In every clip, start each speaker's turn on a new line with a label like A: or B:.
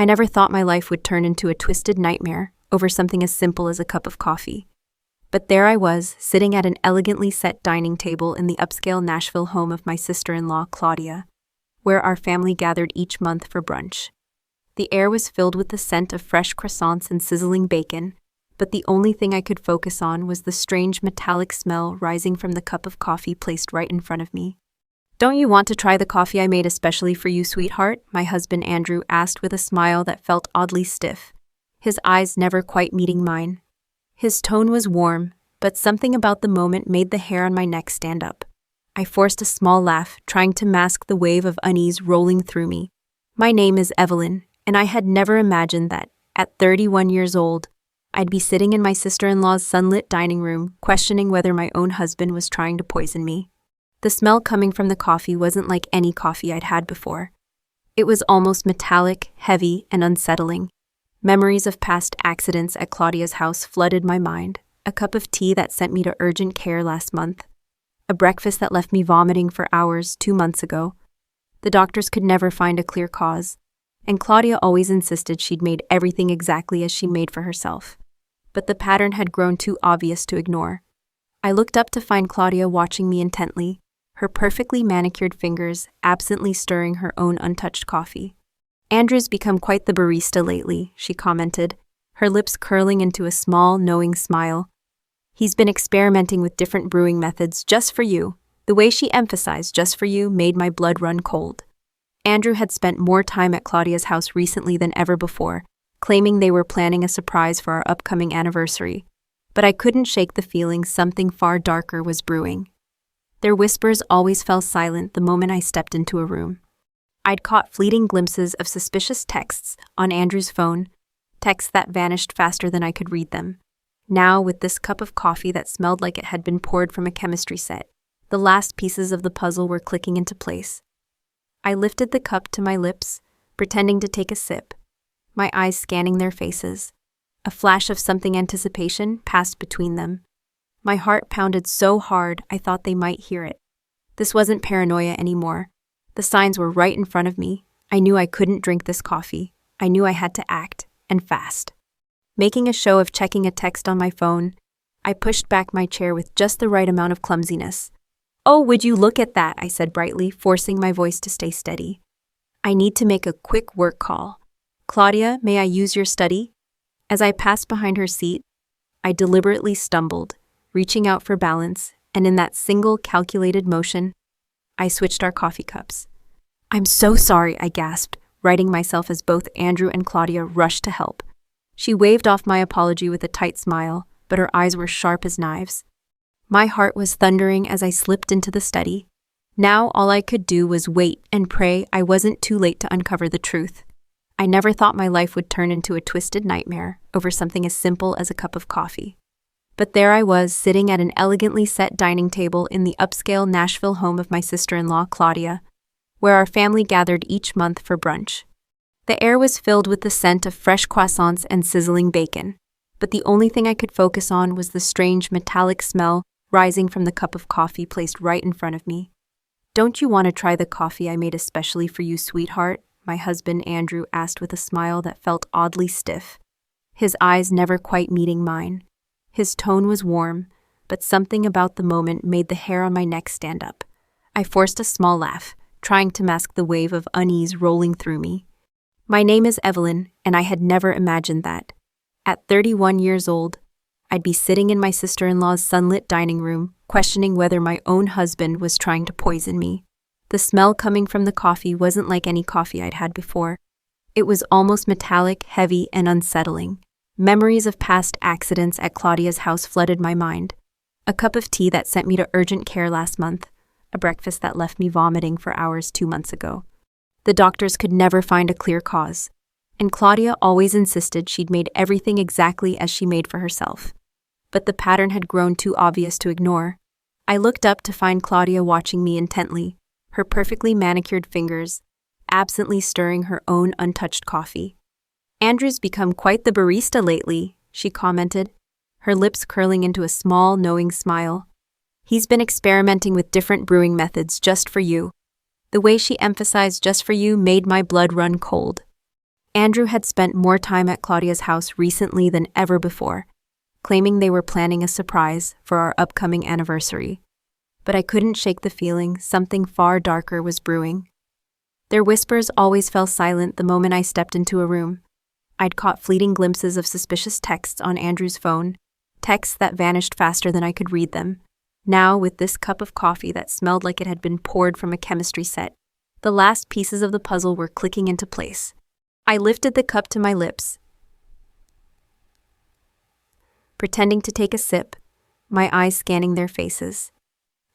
A: I never thought my life would turn into a twisted nightmare over something as simple as a cup of coffee. But there I was, sitting at an elegantly set dining table in the upscale Nashville home of my sister-in-law, Claudia, where our family gathered each month for brunch. The air was filled with the scent of fresh croissants and sizzling bacon, but the only thing I could focus on was the strange metallic smell rising from the cup of coffee placed right in front of me. "Don't you want to try the coffee I made especially for you, sweetheart?" my husband Andrew asked with a smile that felt oddly stiff, his eyes never quite meeting mine. His tone was warm, but something about the moment made the hair on my neck stand up. I forced a small laugh, trying to mask the wave of unease rolling through me. My name is Evelyn, and I had never imagined that, at 31 years old, I'd be sitting in my sister-in-law's sunlit dining room, questioning whether my own husband was trying to poison me. The smell coming from the coffee wasn't like any coffee I'd had before. It was almost metallic, heavy, and unsettling. Memories of past accidents at Claudia's house flooded my mind. A cup of tea that sent me to urgent care last month. A breakfast that left me vomiting for hours 2 months ago. The doctors could never find a clear cause, and Claudia always insisted she'd made everything exactly as she made for herself. But the pattern had grown too obvious to ignore. I looked up to find Claudia watching me intently, her perfectly manicured fingers absently stirring her own untouched coffee. "Andrew's become quite the barista lately," she commented, her lips curling into a small, knowing smile. "He's been experimenting with different brewing methods just for you." The way she emphasized "just for you" made my blood run cold. Andrew had spent more time at Claudia's house recently than ever before, claiming they were planning a surprise for our upcoming anniversary. But I couldn't shake the feeling something far darker was brewing. Their whispers always fell silent the moment I stepped into a room. I'd caught fleeting glimpses of suspicious texts on Andrew's phone, texts that vanished faster than I could read them. Now, with this cup of coffee that smelled like it had been poured from a chemistry set, the last pieces of the puzzle were clicking into place. I lifted the cup to my lips, pretending to take a sip, my eyes scanning their faces. A flash of something anticipation passed between them. My heart pounded so hard I thought they might hear it. This wasn't paranoia anymore. The signs were right in front of me. I knew I couldn't drink this coffee. I knew I had to act, and fast. Making a show of checking a text on my phone, I pushed back my chair with just the right amount of clumsiness. "Oh, would you look at that?" I said brightly, forcing my voice to stay steady. "I need to make a quick work call. Claudia, may I use your study?" As I passed behind her seat, I deliberately stumbled, reaching out for balance, and in that single calculated motion, I switched our coffee cups. "I'm so sorry," I gasped, righting myself as both Andrew and Claudia rushed to help. She waved off my apology with a tight smile, but her eyes were sharp as knives. My heart was thundering as I slipped into the study. Now all I could do was wait and pray I wasn't too late to uncover the truth. I never thought my life would turn into a twisted nightmare over something as simple as a cup of coffee. But there I was, sitting at an elegantly set dining table in the upscale Nashville home of my sister-in-law, Claudia, where our family gathered each month for brunch. The air was filled with the scent of fresh croissants and sizzling bacon, but the only thing I could focus on was the strange metallic smell rising from the cup of coffee placed right in front of me. "Don't you want to try the coffee I made especially for you, sweetheart?" my husband Andrew asked with a smile that felt oddly stiff, his eyes never quite meeting mine. His tone was warm, but something about the moment made the hair on my neck stand up. I forced a small laugh, trying to mask the wave of unease rolling through me. My name is Evelyn, and I had never imagined that, at 31 years old, I'd be sitting in my sister-in-law's sunlit dining room, questioning whether my own husband was trying to poison me. The smell coming from the coffee wasn't like any coffee I'd had before. It was almost metallic, heavy, and unsettling. Memories of past accidents at Claudia's house flooded my mind. A cup of tea that sent me to urgent care last month. A breakfast that left me vomiting for hours 2 months ago. The doctors could never find a clear cause, and Claudia always insisted she'd made everything exactly as she made for herself. But the pattern had grown too obvious to ignore. I looked up to find Claudia watching me intently, her perfectly manicured fingers absently stirring her own untouched coffee. "Andrew's become quite the barista lately," she commented, her lips curling into a small, knowing smile. "He's been experimenting with different brewing methods just for you." The way she emphasized "just for you" made my blood run cold. Andrew had spent more time at Claudia's house recently than ever before, claiming they were planning a surprise for our upcoming anniversary. But I couldn't shake the feeling something far darker was brewing. Their whispers always fell silent the moment I stepped into a room. I'd caught fleeting glimpses of suspicious texts on Andrew's phone, texts that vanished faster than I could read them. Now, with this cup of coffee that smelled like it had been poured from a chemistry set, the last pieces of the puzzle were clicking into place. I lifted the cup to my lips, pretending to take a sip, my eyes scanning their faces.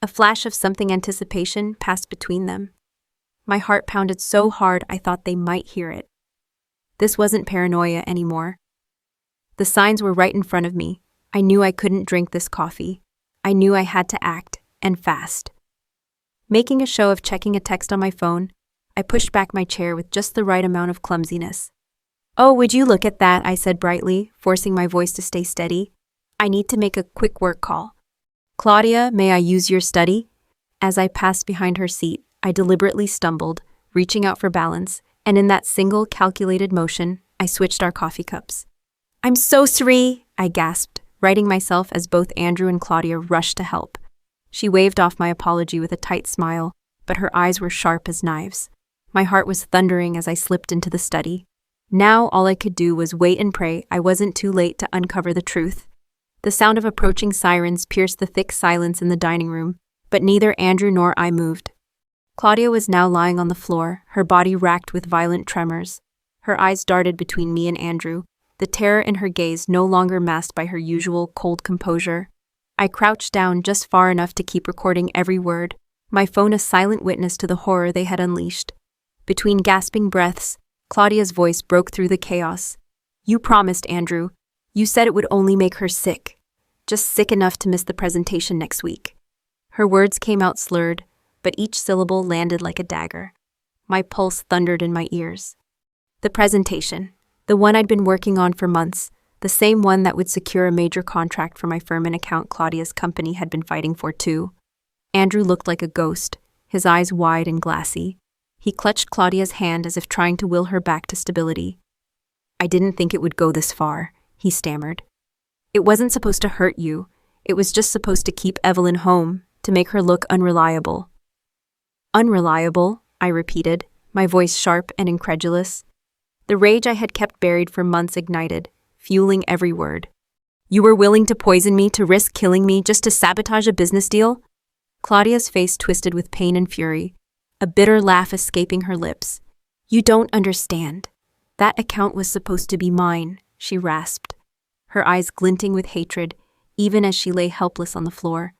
A: A flash of something anticipation passed between them. My heart pounded so hard I thought they might hear it. This wasn't paranoia anymore. The signs were right in front of me. I knew I couldn't drink this coffee. I knew I had to act, and fast. Making a show of checking a text on my phone, I pushed back my chair with just the right amount of clumsiness. "Oh, would you look at that?" I said brightly, forcing my voice to stay steady. "I need to make a quick work call. Claudia, may I use your study?" As I passed behind her seat, I deliberately stumbled, reaching out for balance, and in that single calculated motion, I switched our coffee cups. "I'm so sorry," I gasped, righting myself as both Andrew and Claudia rushed to help. She waved off my apology with a tight smile, but her eyes were sharp as knives. My heart was thundering as I slipped into the study. Now all I could do was wait and pray I wasn't too late to uncover the truth. The sound of approaching sirens pierced the thick silence in the dining room, but neither Andrew nor I moved. Claudia was now lying on the floor, her body racked with violent tremors. Her eyes darted between me and Andrew, the terror in her gaze no longer masked by her usual cold composure. I crouched down just far enough to keep recording every word, my phone a silent witness to the horror they had unleashed. Between gasping breaths, Claudia's voice broke through the chaos. "You promised, Andrew. You said it would only make her sick. Just sick enough to miss the presentation next week." Her words came out slurred, but each syllable landed like a dagger. My pulse thundered in my ears. The presentation, the one I'd been working on for months, the same one that would secure a major contract for my firm and account Claudia's company had been fighting for too. Andrew looked like a ghost, his eyes wide and glassy. He clutched Claudia's hand as if trying to will her back to stability. "I didn't think it would go this far," he stammered. "It wasn't supposed to hurt you. It was just supposed to keep Evelyn home, to make her look unreliable." "Unreliable?" I repeated, my voice sharp and incredulous. The rage I had kept buried for months ignited, fueling every word. "You were willing to poison me, to risk killing me, just to sabotage a business deal?" Claudia's face twisted with pain and fury, a bitter laugh escaping her lips. "You don't understand. That account was supposed to be mine," she rasped, her eyes glinting with hatred, even as she lay helpless on the floor.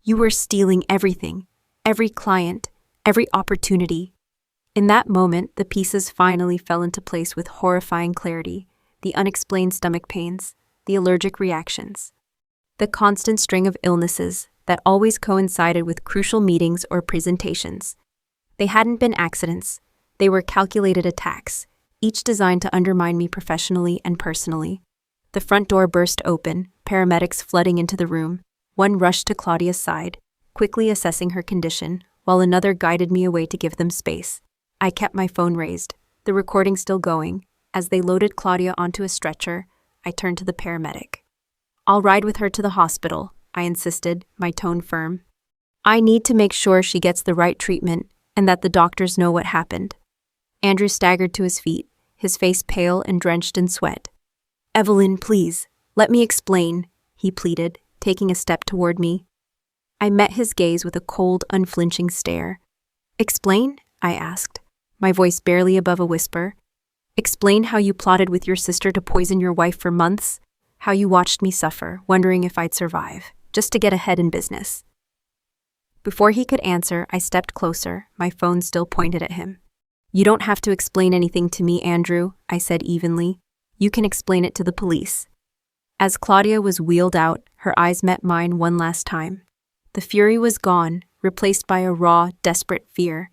A: "You were stealing everything, every client, every opportunity." In that moment, the pieces finally fell into place with horrifying clarity, the unexplained stomach pains, the allergic reactions, the constant string of illnesses that always coincided with crucial meetings or presentations. They hadn't been accidents. They were calculated attacks, each designed to undermine me professionally and personally. The front door burst open, paramedics flooding into the room. One rushed to Claudia's side, quickly assessing her condition, while another guided me away to give them space. I kept my phone raised, the recording still going. As they loaded Claudia onto a stretcher, I turned to the paramedic. "I'll ride with her to the hospital," I insisted, my tone firm. "I need to make sure she gets the right treatment and that the doctors know what happened." Andrew staggered to his feet, his face pale and drenched in sweat. "Evelyn, please, let me explain," he pleaded, taking a step toward me. I met his gaze with a cold, unflinching stare. "Explain?" I asked, my voice barely above a whisper. "Explain how you plotted with your sister to poison your wife for months, how you watched me suffer, wondering if I'd survive, just to get ahead in business." Before he could answer, I stepped closer, my phone still pointed at him. "You don't have to explain anything to me, Andrew," I said evenly. "You can explain it to the police." As Claudia was wheeled out, her eyes met mine one last time. The fury was gone, replaced by a raw, desperate fear.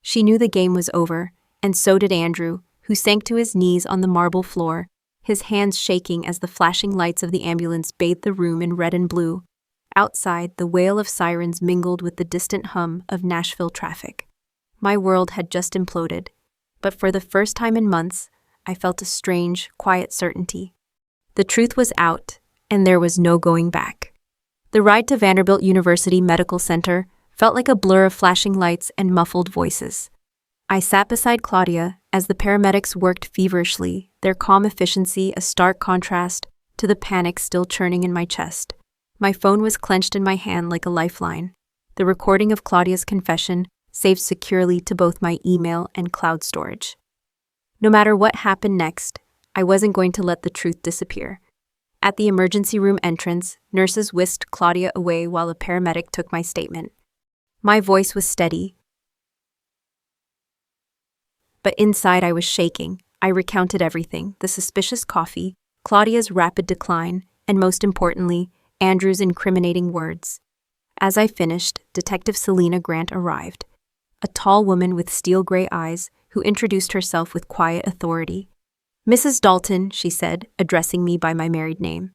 A: She knew the game was over, and so did Andrew, who sank to his knees on the marble floor, his hands shaking as the flashing lights of the ambulance bathed the room in red and blue. Outside, the wail of sirens mingled with the distant hum of Nashville traffic. My world had just imploded, but for the first time in months, I felt a strange, quiet certainty. The truth was out, and there was no going back. The ride to Vanderbilt University Medical Center felt like a blur of flashing lights and muffled voices. I sat beside Claudia as the paramedics worked feverishly, their calm efficiency a stark contrast to the panic still churning in my chest. My phone was clenched in my hand like a lifeline, the recording of Claudia's confession saved securely to both my email and cloud storage. No matter what happened next, I wasn't going to let the truth disappear. At the emergency room entrance, nurses whisked Claudia away while a paramedic took my statement. My voice was steady, but inside I was shaking. I recounted everything: the suspicious coffee, Claudia's rapid decline, and most importantly, Andrew's incriminating words. As I finished, Detective Selena Grant arrived, a tall woman with steel-gray eyes who introduced herself with quiet authority. "Mrs. Dalton," she said, addressing me by my married name.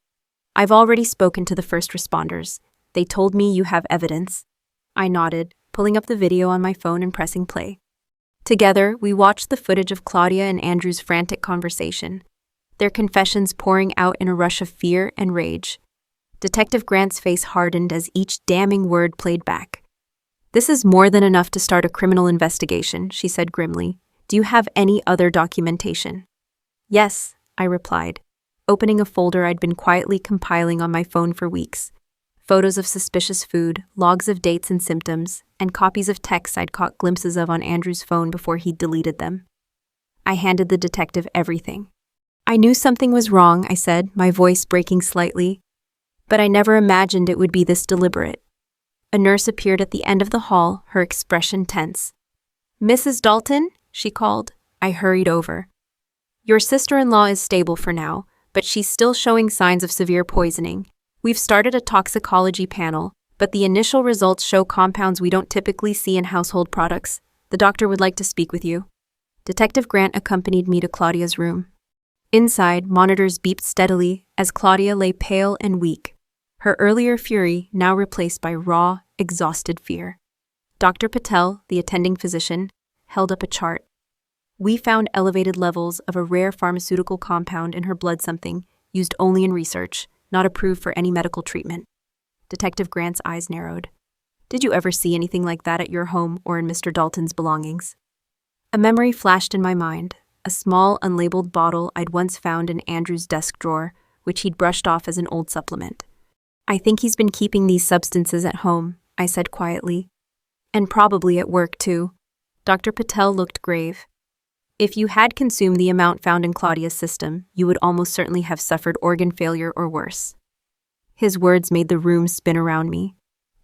A: "I've already spoken to the first responders. They told me you have evidence." I nodded, pulling up the video on my phone and pressing play. Together, we watched the footage of Claudia and Andrew's frantic conversation, their confessions pouring out in a rush of fear and rage. Detective Grant's face hardened as each damning word played back. "This is more than enough to start a criminal investigation," she said grimly. "Do you have any other documentation?" "Yes," I replied, opening a folder I'd been quietly compiling on my phone for weeks. Photos of suspicious food, logs of dates and symptoms, and copies of texts I'd caught glimpses of on Andrew's phone before he'd deleted them. I handed the detective everything. "I knew something was wrong," I said, my voice breaking slightly, "but I never imagined it would be this deliberate." A nurse appeared at the end of the hall, her expression tense. "Mrs. Dalton?" she called. I hurried over. "Your sister-in-law is stable for now, but she's still showing signs of severe poisoning. We've started a toxicology panel, but the initial results show compounds we don't typically see in household products. The doctor would like to speak with you." Detective Grant accompanied me to Claudia's room. Inside, monitors beeped steadily as Claudia lay pale and weak, her earlier fury now replaced by raw, exhausted fear. Dr. Patel, the attending physician, held up a chart. "We found elevated levels of a rare pharmaceutical compound in her blood, something used only in research, not approved for any medical treatment." Detective Grant's eyes narrowed. "Did you ever see anything like that at your home or in Mr. Dalton's belongings?" A memory flashed in my mind, a small, unlabeled bottle I'd once found in Andrew's desk drawer, which he'd brushed off as an old supplement. "I think he's been keeping these substances at home," I said quietly. "And probably at work, too." Dr. Patel looked grave. "If you had consumed the amount found in Claudia's system, you would almost certainly have suffered organ failure or worse." His words made the room spin around me.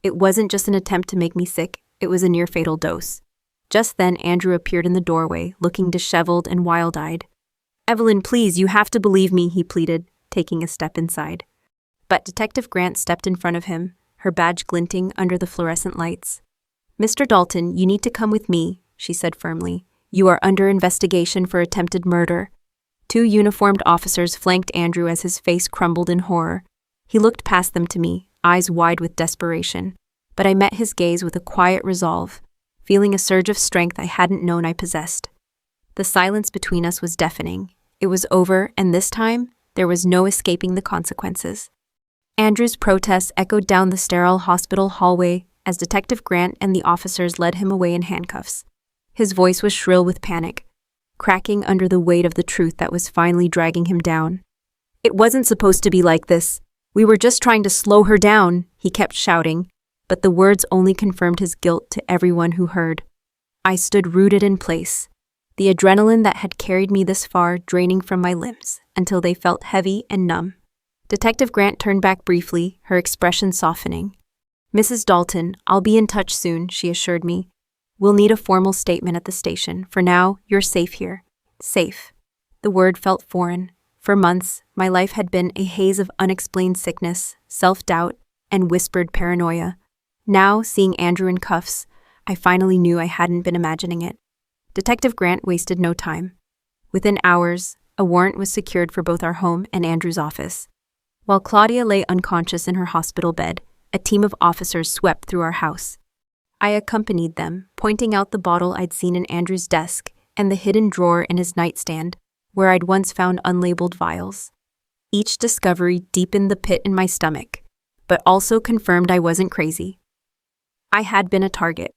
A: It wasn't just an attempt to make me sick, it was a near-fatal dose. Just then, Andrew appeared in the doorway, looking disheveled and wild-eyed. "Evelyn, please, you have to believe me," he pleaded, taking a step inside. But Detective Grant stepped in front of him, her badge glinting under the fluorescent lights. "Mr. Dalton, you need to come with me," she said firmly. "You are under investigation for attempted murder." Two uniformed officers flanked Andrew as his face crumbled in horror. He looked past them to me, eyes wide with desperation, but I met his gaze with a quiet resolve, feeling a surge of strength I hadn't known I possessed. The silence between us was deafening. It was over, and this time, there was no escaping the consequences. Andrew's protests echoed down the sterile hospital hallway as Detective Grant and the officers led him away in handcuffs. His voice was shrill with panic, cracking under the weight of the truth that was finally dragging him down. "It wasn't supposed to be like this. We were just trying to slow her down," he kept shouting, but the words only confirmed his guilt to everyone who heard. I stood rooted in place, the adrenaline that had carried me this far draining from my limbs until they felt heavy and numb. Detective Grant turned back briefly, her expression softening. "Mrs. Dalton, I'll be in touch soon," she assured me. "We'll need a formal statement at the station. For now, you're safe here." Safe. The word felt foreign. For months, my life had been a haze of unexplained sickness, self-doubt, and whispered paranoia. Now, seeing Andrew in cuffs, I finally knew I hadn't been imagining it. Detective Grant wasted no time. Within hours, a warrant was secured for both our home and Andrew's office. While Claudia lay unconscious in her hospital bed, a team of officers swept through our house. I accompanied them, pointing out the bottle I'd seen in Andrew's desk and the hidden drawer in his nightstand, where I'd once found unlabeled vials. Each discovery deepened the pit in my stomach, but also confirmed I wasn't crazy. I had been a target.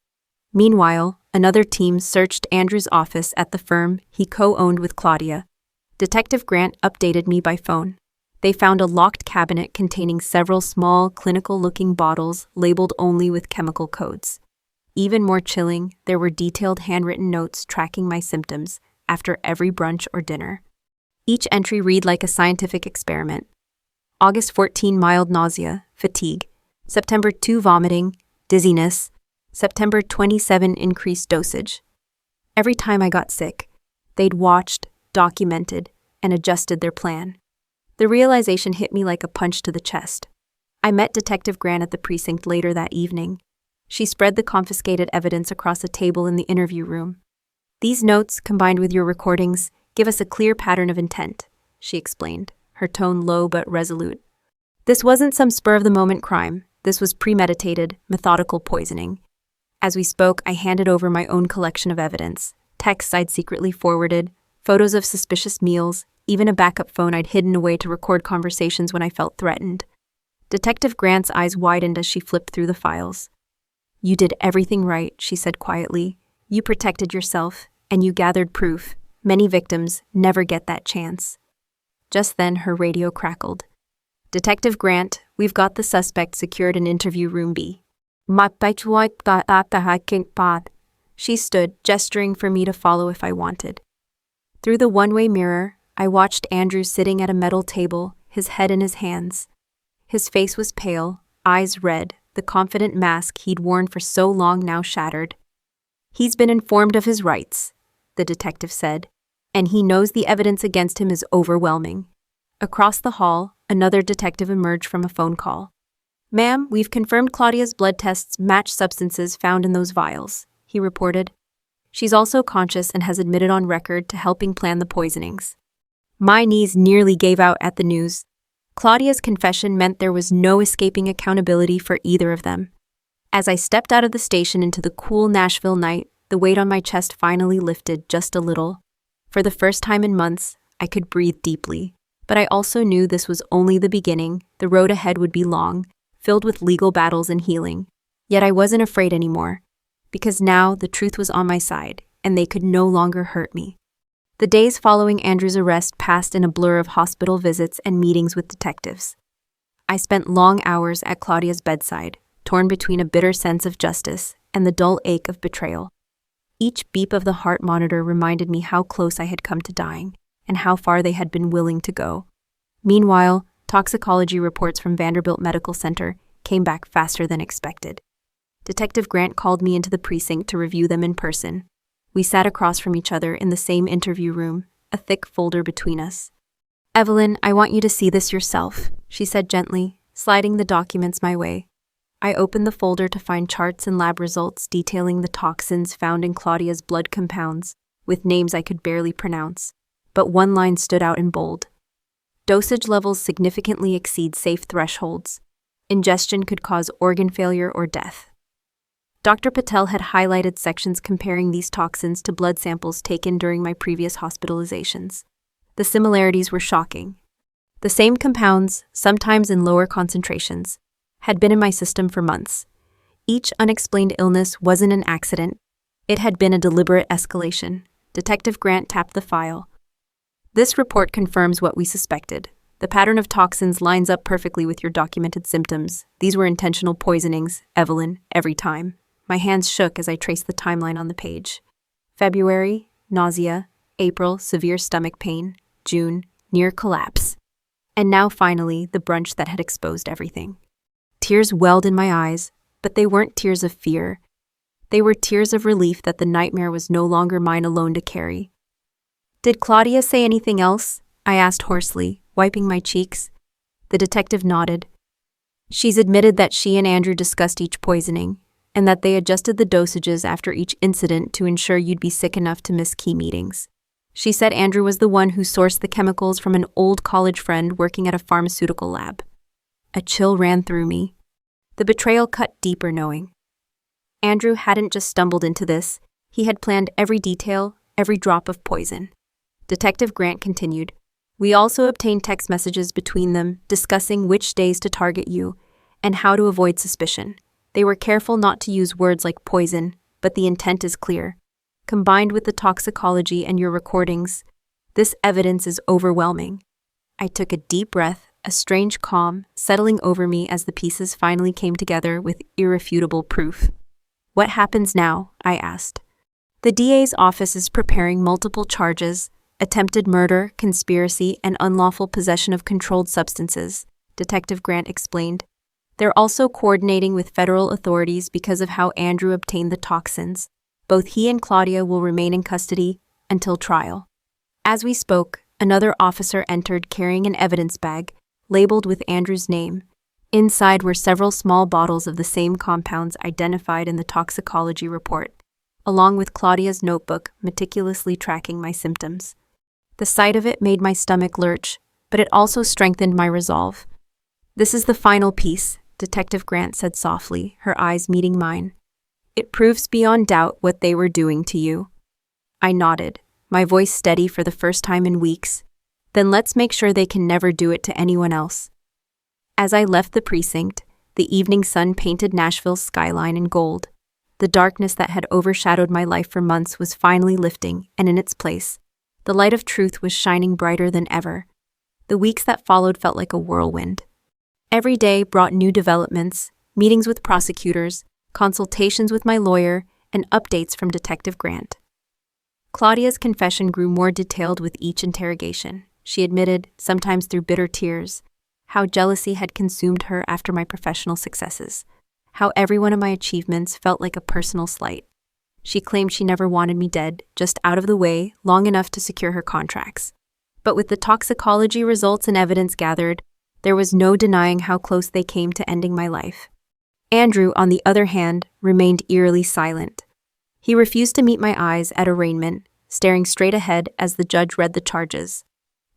A: Meanwhile, another team searched Andrew's office at the firm he co-owned with Claudia. Detective Grant updated me by phone. They found a locked cabinet containing several small, clinical-looking bottles labeled only with chemical codes. Even more chilling, there were detailed handwritten notes tracking my symptoms after every brunch or dinner. Each entry read like a scientific experiment. August 14, mild nausea, fatigue. September 2, vomiting, dizziness. September 27, increased dosage. Every time I got sick, they'd watched, documented, and adjusted their plan. The realization hit me like a punch to the chest. I met Detective Grant at the precinct later that evening. She spread the confiscated evidence across a table in the interview room. "These notes, combined with your recordings, give us a clear pattern of intent," she explained, her tone low but resolute. "This wasn't some spur-of-the-moment crime. This was premeditated, methodical poisoning." As we spoke, I handed over my own collection of evidence, texts I'd secretly forwarded, photos of suspicious meals, even a backup phone I'd hidden away to record conversations when I felt threatened. Detective Grant's eyes widened as she flipped through the files. "You did everything right," she said quietly. "You protected yourself, and you gathered proof. Many victims never get that chance." Just then, her radio crackled. "Detective Grant, we've got the suspect secured in interview room B." She stood, gesturing for me to follow if I wanted. Through the one-way mirror, I watched Andrew sitting at a metal table, his head in his hands. His face was pale, eyes red, the confident mask he'd worn for so long now shattered. "He's been informed of his rights," the detective said, "and he knows the evidence against him is overwhelming." Across the hall, another detective emerged from a phone call. "Ma'am, we've confirmed Claudia's blood tests match substances found in those vials," he reported. "She's also conscious and has admitted on record to helping plan the poisonings." My knees nearly gave out at the news. Claudia's confession meant there was no escaping accountability for either of them. As I stepped out of the station into the cool Nashville night, the weight on my chest finally lifted just a little. For the first time in months, I could breathe deeply. But I also knew this was only the beginning. The road ahead would be long, filled with legal battles and healing. Yet I wasn't afraid anymore, because now the truth was on my side, and they could no longer hurt me. The days following Andrew's arrest passed in a blur of hospital visits and meetings with detectives. I spent long hours at Claudia's bedside, torn between a bitter sense of justice and the dull ache of betrayal. Each beep of the heart monitor reminded me how close I had come to dying, and how far they had been willing to go. Meanwhile, toxicology reports from Vanderbilt Medical Center came back faster than expected. Detective Grant called me into the precinct to review them in person. We sat across from each other in the same interview room, a thick folder between us. "Evelyn, I want you to see this yourself," she said gently, sliding the documents my way. I opened the folder to find charts and lab results detailing the toxins found in Claudia's blood compounds, with names I could barely pronounce. But one line stood out in bold. "Dosage levels significantly exceed safe thresholds. Ingestion could cause organ failure or death." Dr. Patel had highlighted sections comparing these toxins to blood samples taken during my previous hospitalizations. The similarities were shocking. The same compounds, sometimes in lower concentrations, had been in my system for months. Each unexplained illness wasn't an accident. It had been a deliberate escalation. Detective Grant tapped the file. "This report confirms what we suspected. The pattern of toxins lines up perfectly with your documented symptoms. These were intentional poisonings, Evelyn, every time." My hands shook as I traced the timeline on the page. February, nausea. April, severe stomach pain. June, near collapse. And now finally, the brunch that had exposed everything. Tears welled in my eyes, but they weren't tears of fear. They were tears of relief that the nightmare was no longer mine alone to carry. "Did Claudia say anything else?" I asked hoarsely, wiping my cheeks. The detective nodded. "She's admitted that she and Andrew discussed each poisoning, and that they adjusted the dosages after each incident to ensure you'd be sick enough to miss key meetings. She said Andrew was the one who sourced the chemicals from an old college friend working at a pharmaceutical lab." A chill ran through me. The betrayal cut deeper knowing. Andrew hadn't just stumbled into this, he had planned every detail, every drop of poison. Detective Grant continued. We also obtained text messages between them discussing which days to target you and how to avoid suspicion. They were careful not to use words like poison, but the intent is clear. Combined with the toxicology and your recordings, this evidence is overwhelming. I took a deep breath, a strange calm settling over me as the pieces finally came together with irrefutable proof. What happens now? I asked. The DA's office is preparing multiple charges: attempted murder, conspiracy, and unlawful possession of controlled substances, Detective Grant explained. They're also coordinating with federal authorities because of how Andrew obtained the toxins. Both he and Claudia will remain in custody until trial. As we spoke, another officer entered carrying an evidence bag, labeled with Andrew's name. Inside were several small bottles of the same compounds identified in the toxicology report, along with Claudia's notebook meticulously tracking my symptoms. The sight of it made my stomach lurch, but it also strengthened my resolve. This is the final piece, Detective Grant said softly, her eyes meeting mine. It proves beyond doubt what they were doing to you. I nodded, my voice steady for the first time in weeks. Then let's make sure they can never do it to anyone else. As I left the precinct, the evening sun painted Nashville's skyline in gold. The darkness that had overshadowed my life for months was finally lifting, and in its place, the light of truth was shining brighter than ever. The weeks that followed felt like a whirlwind. Every day brought new developments, meetings with prosecutors, consultations with my lawyer, and updates from Detective Grant. Claudia's confession grew more detailed with each interrogation. She admitted, sometimes through bitter tears, how jealousy had consumed her after my professional successes, how every one of my achievements felt like a personal slight. She claimed she never wanted me dead, just out of the way, long enough to secure her contracts. But with the toxicology results and evidence gathered, there was no denying how close they came to ending my life. Andrew, on the other hand, remained eerily silent. He refused to meet my eyes at arraignment, staring straight ahead as the judge read the charges.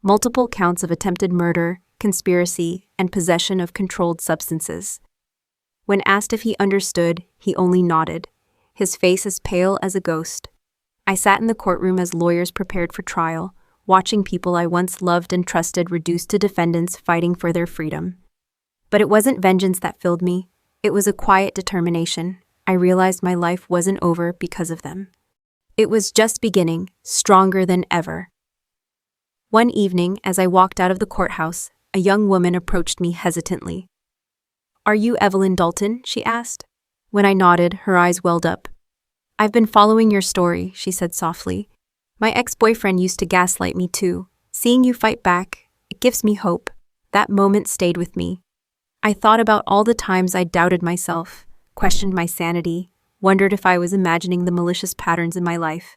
A: Multiple counts of attempted murder, conspiracy, and possession of controlled substances. When asked if he understood, he only nodded, his face as pale as a ghost. I sat in the courtroom as lawyers prepared for trial, watching people I once loved and trusted reduced to defendants fighting for their freedom. But it wasn't vengeance that filled me. It was a quiet determination. I realized my life wasn't over because of them. It was just beginning, stronger than ever. One evening, as I walked out of the courthouse, a young woman approached me hesitantly. "Are you Evelyn Dalton?" she asked. When I nodded, her eyes welled up. "I've been following your story," she said softly. "My ex-boyfriend used to gaslight me too. Seeing you fight back, it gives me hope." That moment stayed with me. I thought about all the times I doubted myself, questioned my sanity, wondered if I was imagining the malicious patterns in my life.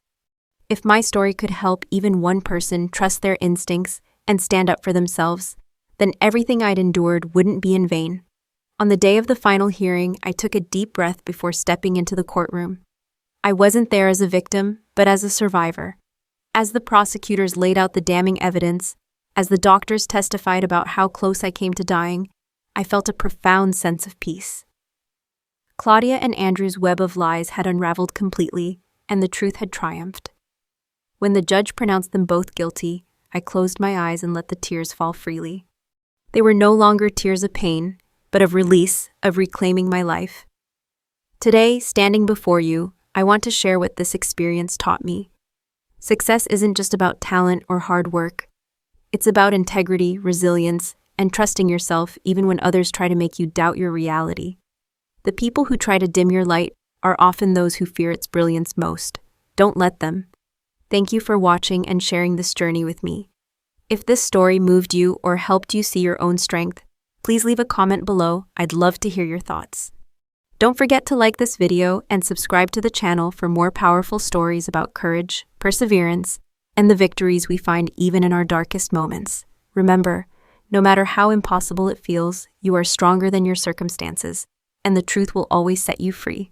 A: If my story could help even one person trust their instincts and stand up for themselves, then everything I'd endured wouldn't be in vain. On the day of the final hearing, I took a deep breath before stepping into the courtroom. I wasn't there as a victim, but as a survivor. As the prosecutors laid out the damning evidence, as the doctors testified about how close I came to dying, I felt a profound sense of peace. Claudia and Andrew's web of lies had unraveled completely, and the truth had triumphed. When the judge pronounced them both guilty, I closed my eyes and let the tears fall freely. They were no longer tears of pain, but of release, of reclaiming my life. Today, standing before you, I want to share what this experience taught me. Success isn't just about talent or hard work. It's about integrity, resilience, and trusting yourself even when others try to make you doubt your reality. The people who try to dim your light are often those who fear its brilliance most. Don't let them. Thank you for watching and sharing this journey with me. If this story moved you or helped you see your own strength, please leave a comment below. I'd love to hear your thoughts. Don't forget to like this video and subscribe to the channel for more powerful stories about courage, perseverance, and the victories we find even in our darkest moments. Remember, no matter how impossible it feels, you are stronger than your circumstances, and the truth will always set you free.